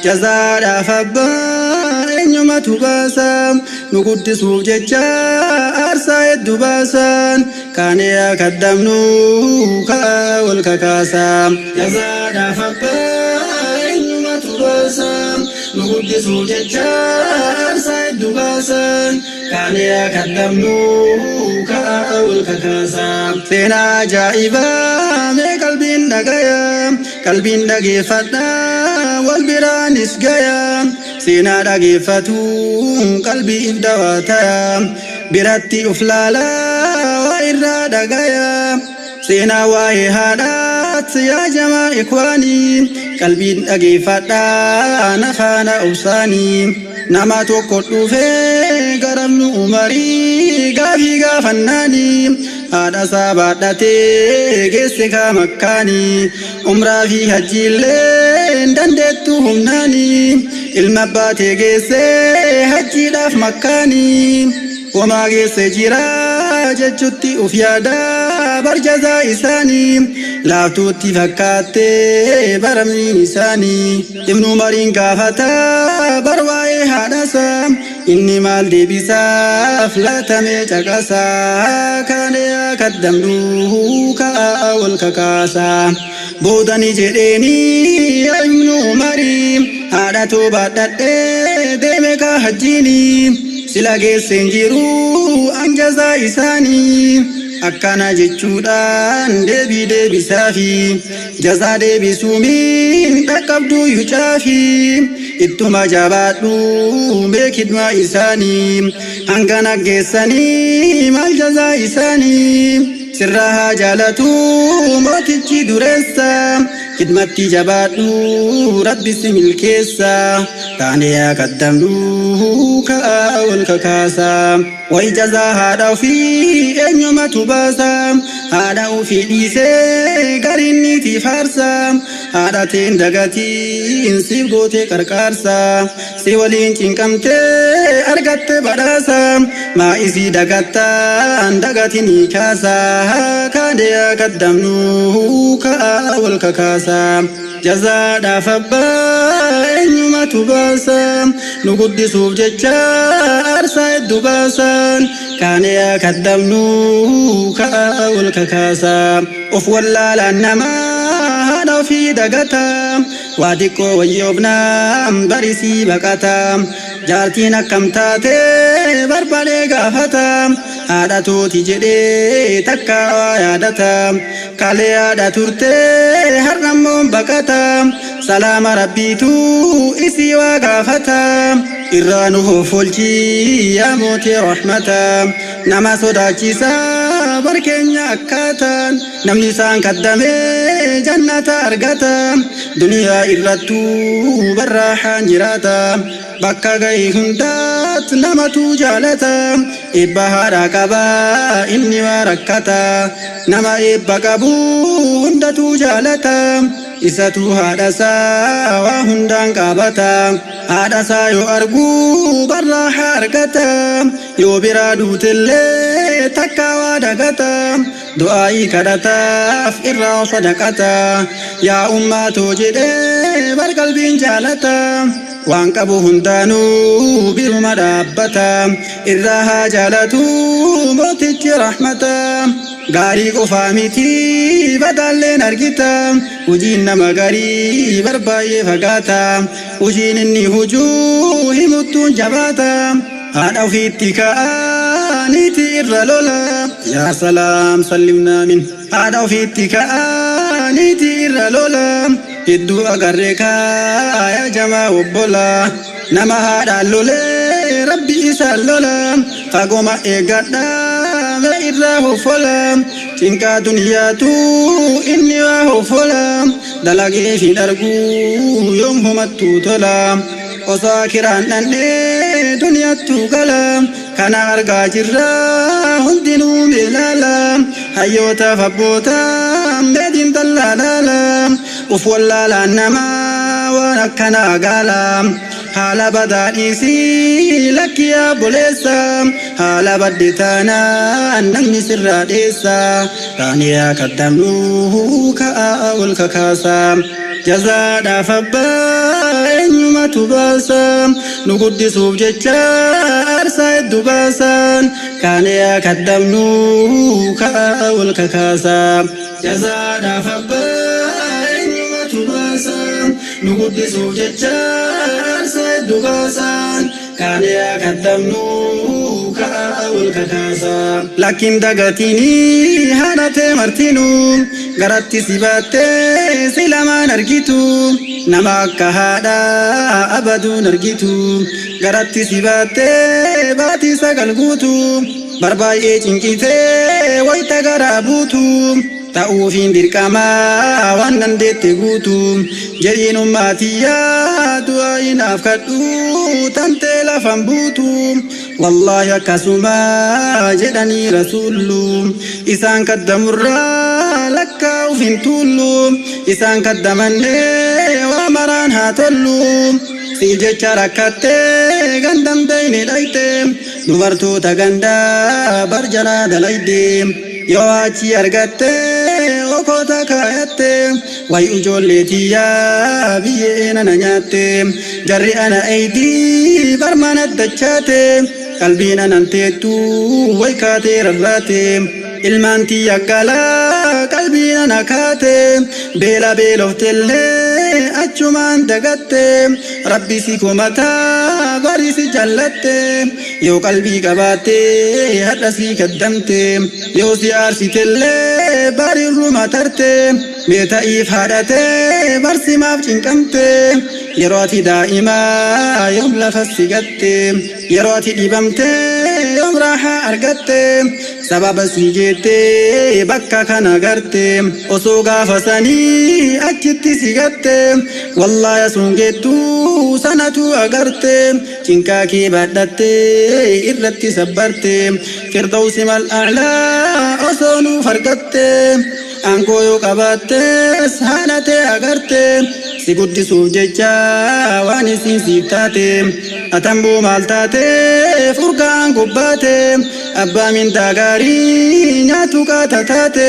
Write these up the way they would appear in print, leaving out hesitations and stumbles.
جزاء فبان إنما تباسا نقد سوججا أرسا الدباسا كان يقدمنو والككاسا جزاء فبان إنما تباسا نقد سوججا أرسا الدباسا كان يقدمنو والككاسا سينا جائبا قلبين دقي فتا والبران اسقيا سينا دقي فتون قلبي افدواتا براتي افلالا وإرا دقيا سينا واي هادات يا جماع إخواني قلبين دقي فتا نفانا أوساني نما توقعوا في قرم عمري قافي قافناني هذا ساباتي كيسكا مكاني عمرا في هجيلين دندتهم ناني المباتي كيسي هجي داف مكاني وما كيسي جرا جتشتي أفيادا برجزا إساني لا توتي فكاتي برمي نساني ابن مرين كافتا برواي حدثا إني مال دي بساف لا تميتكسا كان يقدمنوه كأول ككاسا بودني جريني ابن مرين هذا توبات ديمك هجيني سلاجي سنجرو أنجزا إساني أكانا جتشودان دبي سافي جزا دبي سومي تكبدو يشافي إتما جاباتو بكدما إساني أنغانا جيساني مال جزا إساني سرها جالتو موتيجي درسا خدمتي جباتو ربي سميل كيسا تانيا قدمنوه كأول ككاسا وإجازة هذا في أنيوم تباسا هذا في ديسي قريني في فارسا هذا تندقاتي انسيب قوتي كركارسا سيولين تنكمتي أرغت براسا ما إزي دقاتا دقاتي نيكاسا كاديا قدمنوه كأول ككاسا جزاء فبا إنما تباسا نقد سوججا أرسا الدباسا كان يقدمنو كأول ككاسا أفولا لأنما هذا في دقتا وادكو ويوبنا برسي بقتا جارتين كم تاتي بربالي غافتا هذا توتي جدي تكا يادتا كالي هذا ترتي هرمون بقتا سلام ربي تو إسي وغافتا إرانه فولجي يا موتي رحمتا نما صداكيسا بركينيا أكاتا نمني سان قدمي جنة أرغتا دنيا إراتو براحان جراتا بكا غي هندات نمتو جالتا إبا هراكبا إني وركتا نما إبا قبو هندتو جالتا إساتو هادسا وهندان قابتا هادسا يو أرغو براح أرغتا يو برادو تلي تكا ودغتا دعائي كدتا فإرا صدقتا يا أماتو جدي برقلبين جالتا وان قبو هندانو برما دابتا إراها جالتو موتك رحمتا غاري قفامتي بدلين أرقتا وجين نما غاري برباي فقاتا وجين إني هجوه متون جباتا هذا في اتكاء الرلولا يا سلام سلمنا من هذا في اتكاء الرلولا إدو أغرقا يا جماعة وبولا نما هذا اللولي ربي إسالولا فقوم إيقادا إراه فلام تنكا دنياتو إني واه فلام دلقي في درقو يوم هم التوتلام وساكران نني دنياتو كلام كان أرقا جرا هندنو ملالام هيوتا فبوتا مدين دلالالام وفولا لانما ونكنا قالام حالا بدانيسي لك يا بوليسا حالا بدتانا نمي سر ديسا تانيا قدمنوه كأول ككاسا جزاء فبا تباسا نقدس بججار سيد دباسا كان يا كدمنو كأول ككاسا جزانا فبين تباسا نقدس بججار سيد دباسا كان يا كدمنو كأول ككاسا لكن دقتيني هانتي مرتينو غرات سباتي سلما نرجيتو نماك هذا أبدو نرجيتو غرات سباتي باتي سقلقوتو برباي إيجنكيتي ويتا غرابوتو تأوفين دركما وانندت قوتو جرين ماتيا دعين أفكتو تنتل فنبوتو والله كسما جدني رسول إسان قدم لك وفين تولو إسان قدمني ومران هاتلو سيجة ركتي غندم بين دايتي نورتو تغندا برجلا دلايدي يواتي أرغتي وكوتا كايتي ويوجوليتي يا بيئنا ننياتي جري أنا أيدي برمانة دجاتي قلبينا ننتيتو ويكاتي رغاتي ilmaantii yakkalaa qalbiina nakaate beela beeloftellee achumaan dagatte rabbi si komataa bari si jallatte yoo qalbii qabaatte hadha si kaddamte yoo si aarsitellee bari ruma tarte meeta'iif haadhate barsimaaf cinqamte yeroo ati daa'imaa yoom lafa sigatte yeroo ati dhibamte yoom raahaa argatte sababa si jeette bakka kana garte osoo gaafasanii achitti sigatte wallaahi sun geettu sanatu agarte cinqaa kee baadhatte irratti sabbarte firdawsi mal a'laa osoo nuuf argatte aangoo yoo qabaattes haalate agarte si guddisuuf jecha waan isin siif taate atamboo maal taate furgaan gubbaate abbaa mindaa gaarii nyaatu qaata taate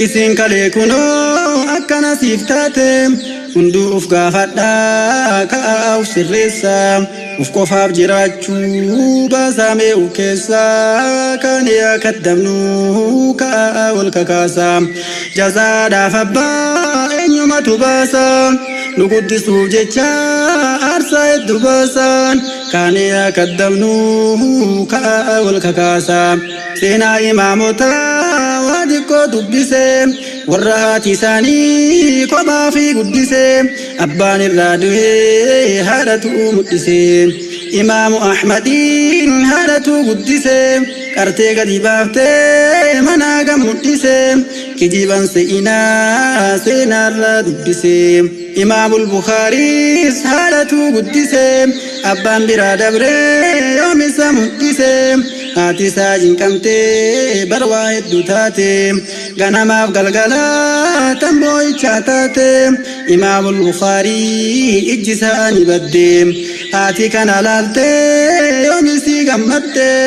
isin kalee kunoo akkana siif taate hunduu uf gaafadhaa ka'aa uf sirreessa uf qofaaf jiraachuu baasamee uf keessaa kan yaa kaddamnu ka'aa wal kakaasaa jazaadhaaf abbaa eenyumatu baasa nu guddisuuf jecha aarsaa hedduu baasaan kan yaa kaddamnu ka'aa wal kakaasaa seenaa imaamotaa waa xiqqoo dubbisee warra haati isaanii kophaa fi guddisee abbaan irraa du'ee haadhatu mul'isee imaamu ahmadiin haadhatu guddisee qartee gadi baaftee manaa gam mul'isee kijiban seenaa seenaarraa dubbisee imaamul bukhaariis haadhatu guddisee abbaan biraa dabree yoomisa mul'isee haati isaa jinqamtee barwaa hedduu taate ganamaaf galgalaa tamboo'ichaa taate imaamul bukhaarii ijji isaanii baddee haati kana laaltee yoomisii gammaddee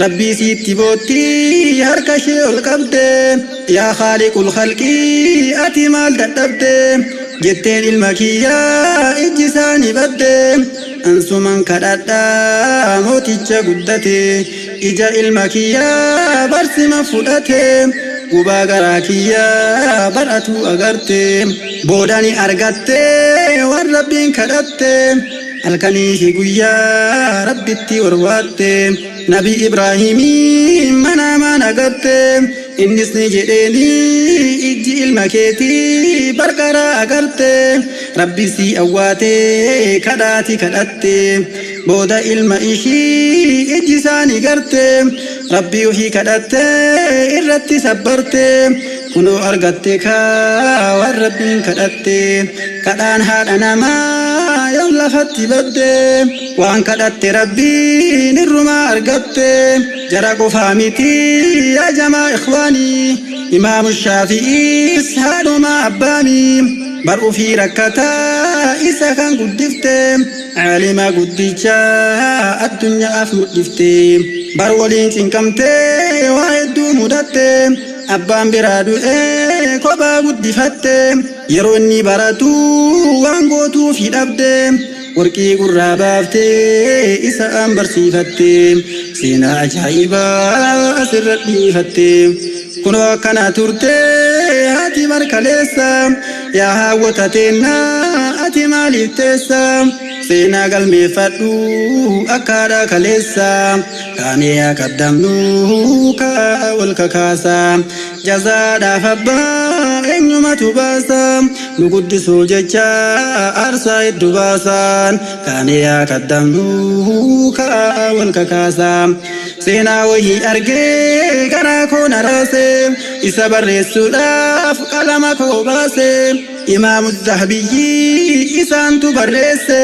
rabbii siitti boottii harka ishee ol qabdee yaa khaaliqul khalqii ati maal dadhabdee jetteen ilma kiyyaa ijji isaanii baddee ansuman kadhadhaa mooticha guddate ija ilma kiyyaa barsima fudhate gubaa garaa kiyyaa bar'atu agarte boodani argatte waan rabbiin kadhatte halkanii fi guyyaa rabbitti warwaatte nabi ibraahimii manaamaan agatte innis ni jedheeni ijji ilma keetii barqaraa agarte rabbi si awwaate kadhaati kadhatte booda ilma ishii ijji isaanii garte rabbi ofii kadhatte irratti sabbarte kunoo argatte kaa waan rabbiin kadhatte kadhaan haadha namaa yoo lafatti badde waan kadhatte rabbiin irrumaa argatte jara qofaa miti yaa jamaa ikhwaanii imaamu shaafi'iis haadhuma abbaanii bar'uu fi rakkataa isa kan guddifte عالما قديشا الدنيا أفمدفتي برولين تنكمتي واحدو مدتي أبان برادو كوبا قدفت يروني براتو وانقوتو في الأبد warqii gurraa baaftee isa barsiifattee seenaa ajaa'ibaa asirra dhiifattee kunoo akkana turtee ati markaleessa yaa hawwata teennaa ati maaliif teessa seenaa galmeeffadhu akkaadha kaleessa kaanee akaddamnu kaa wal kakaasa jazaadhaaf abbaa eenyumatu baasa nu guddisuu jecha aarsaa hedduu baasan kaanee akaddamnu kaa wal kakaasa seenaa wayii argee garaa koo naraase isa barreessuudhaaf qalama koo baase imaamu zahabiyyi isaantu barreesse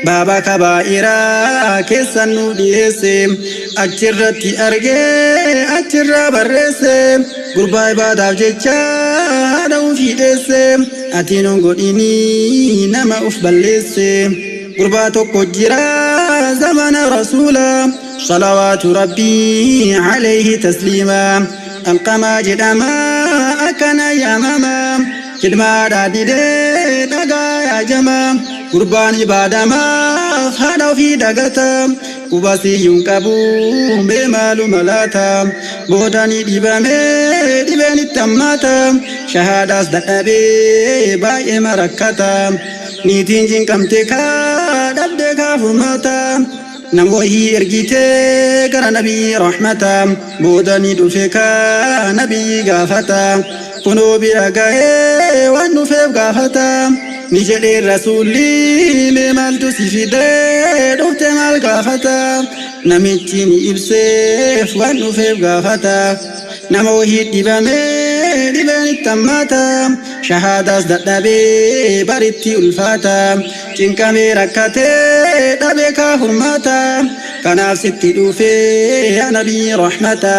baaba kabaa'iraa keessan nu dhiyeesse achirratti argee achirraa barreesse gurbaa ibaadaaf jecha haadha ufii dheesse ati nun godhinii nama uf balleesse gurbaa tokko jira zamana rasuula salawaatu rabbii alayhi tasliima alqamaa jedhama akkana yaamama kidmaadhaa didee dhagaa yaajama gurbaan ibaadamaaf haadha ofii dhagata qubasiyyuun qabu mee maaluma laata boodanii dhibamee dhibeen itti hammaata shahaadaas dadhabee baay'ee marakkata niitiin jinqamte kaa dhabdee kaa furmaata nam wayii ergitee gara nabii rahmata boodanii dhufe kaa nabii gaafata kunoo bira ga'ee waan dhufeef gaafata ni jedhee rasuulli mee maaltu si fidee dhufte maal gaafata namichi ni ibseef waan dhufeef gaafata nama wayii dhibamee dhibeen itti hammaata shahaadaas dadhabee baritti ulfaata cinqamee rakkatee dhabee kaa furmaata kanaaf sitti dhufee yaa nabii rahmata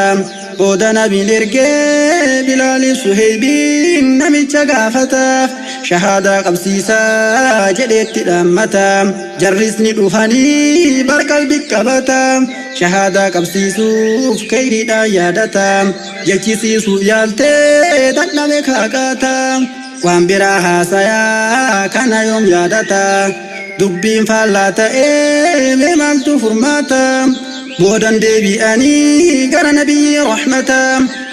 booda nabiin ergee bilaaliif suheybiin namicha gaafataaf shahaadaa qabsiisaa jedheetti dhaammata jarris ni dhufanii bar qalbii qabata shahaadaa qabsiisuuf kayriidhaan yaadata jechisiisuuf yaaltee dadhabe kaaqaata waan biraa haasayaa kana yoom yaadata dubbiin faallaa ta'ee mee maaltu furmaata boodan deebi'anii gara nabii rahmata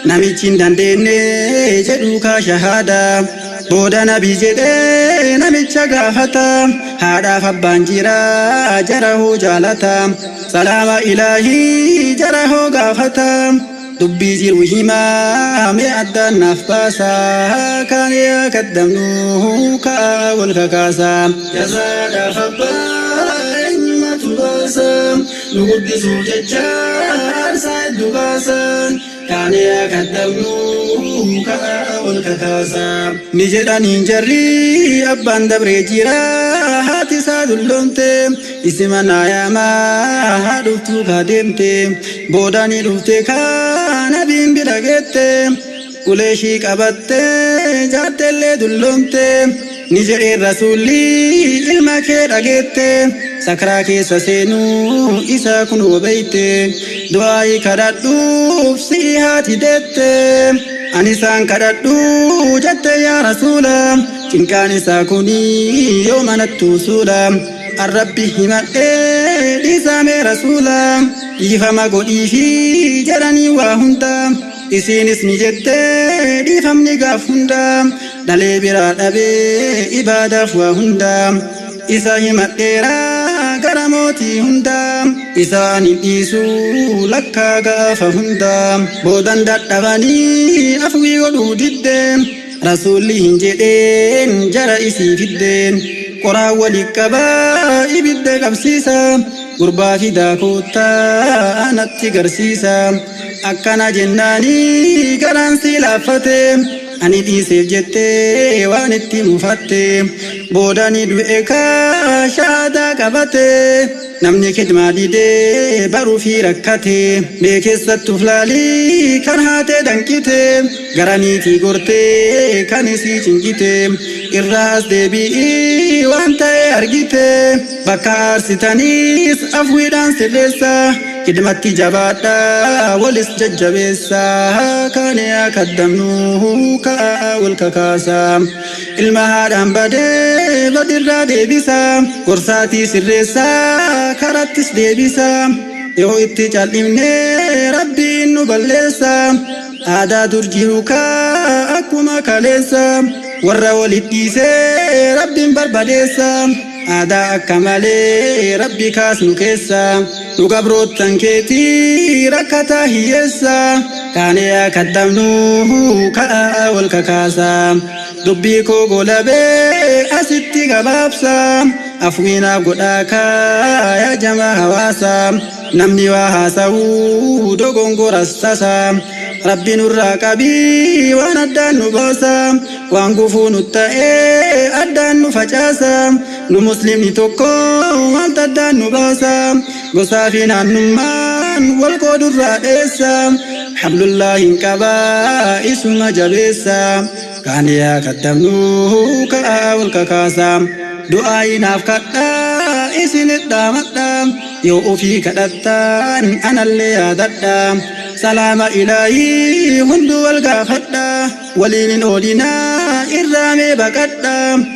namichi hin dandeenye jedhuu kaa shahaada booda nabii jedhee namicha gaafata haadhaaf abbaan jira jara hoo jaalata salaama ilaahii jara hoo gaafata dubbii jiru himaa mee addaan naaf baasa kaan yaakaddamnu kaa wal kakaasa jazaadhaaf abbaa eenyumatu baasa nu guddisuu jecha aarsaa hedduu baasan kaan yaakaddamnu kaa wal kakaasa ni jedhaniin jarri abbaan dabree jira haati isaa dulloomte isima naayamaa haadhuftuu kaa deemte boodanii dhufte kaa nabiin bira geette uleeshii qabatte jaartellee dulloomte ni jedheen rasuulli ilma kee dhageette sakraa keessa seenuu isaa kun hubeyte du'aayii kadhadhuuf si'i haati deette ani isaan kadhadhu jette yaa rasuula cinqaan isaa kunii yoo manattuu suula arrabbi himadhee dhiisamee rasuula dhiifama godhiifi jedhanii waa hunda isiinis ni jettee dhiifamni gaaf hunda dhalee biraa dhabee ibaadaaf waa hunda isa himadheeraa gara mootii hunda isaan hin dhiisuu lakkaa gaafa hunda boodan dadhabanii afwii godhuu diddeen rasuulli hin jedheen jara isii fiddeen qoraan walitti qabaa ibidda qabsiisa gurbaa fidaa koottaa anatti garsiisa akkana jennaanii garaan si laaffate ani dhiiseef jettee waan itti mufatte boodanii du'e kaa shahaadaa qabate namni khidmaa didee baruu fi rakkate mee keessattuuf laalii kan haatee danqite garaniitii gortee kan isii cincite irraas deebi'ii waan ta'e argite bakka aarsitaniis afwiidhaan sirreessa idmatti jabaadha walis jajjabeessa kan yaakadamnu ka'a wal kakaasa ilma haadhaan badee badirraa deebisa gorsaatii sirreessa karattis deebisa yoo itti cal'imne rabbiin nu balleessa aadaa durjiru akkuma kaleessa warra walit dhiisee rabbiin barbadeessa aadaa akka malee rabbi kaasnu keessa nu gabroottan keetii rakkataa hiyyeessa kaane yaakadamnu ka'a wal kakaasa dubbii koo golabee asitti gabaabsa afwiinaaf godhaa kaaya jamaa hawaasa namni waa haasa'uu dogongoras tasa rabbi nurraa qabii waan addaan nu baasa waan gufuu nu ta'ee addaan nu facaasa nu muslimni tokko wanta addaan nu baasa gosaa fi naannummaan wal qoodurraa dheessa hablullaahin qabaa isuma jabeessa kaan yaakadamnu ka'a wal kakaasa du'aayinaaf kadhaa isinit dhaamadha yoo ofii kadhattaan anallee yaadadha salaama ilaahii hundu wal gaafadha waliin oodinaa irraamee baqadha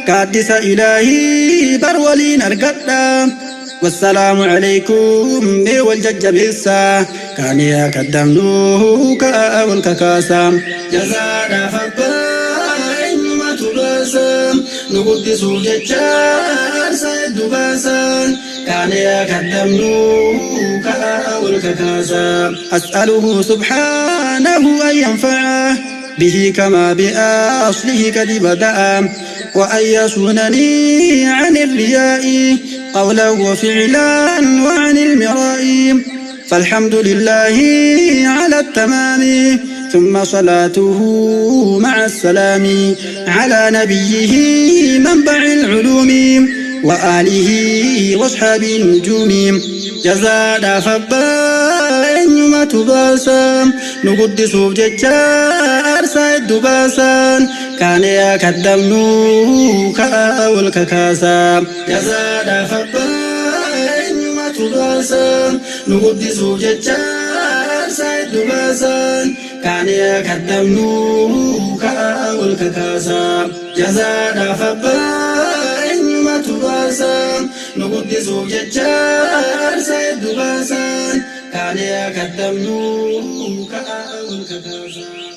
gaaddisa ilaahii bar waliin argadha والسلام عليكم والججبسا كان يقدمنوه كأول ككاسا جزانا فبا إنما تباسا نقدس الججار سيد باسا كان يقدمنوه كأول ككاسا أسأله سبحانه أن ينفعه به كما بأصله قد بدأ وأن يصونني عن الرياء قولا وفعلا وعن المراء فالحمد لله على التمام ثم صلاته مع السلام على نبيه منبع العلوم وآله واصحاب النجوم جزانا فبا إنما تباسا نقدس بججار سيد باسا كان يقدمنو كأول ككاسا جزانا فبا إنما تباسا نقدس بججار سيد باسا كان يقدمنو كأول ككاسا جزانا فبا تباسا نقدس ججار سيد باسا كان يقدمنو كأول ككاسا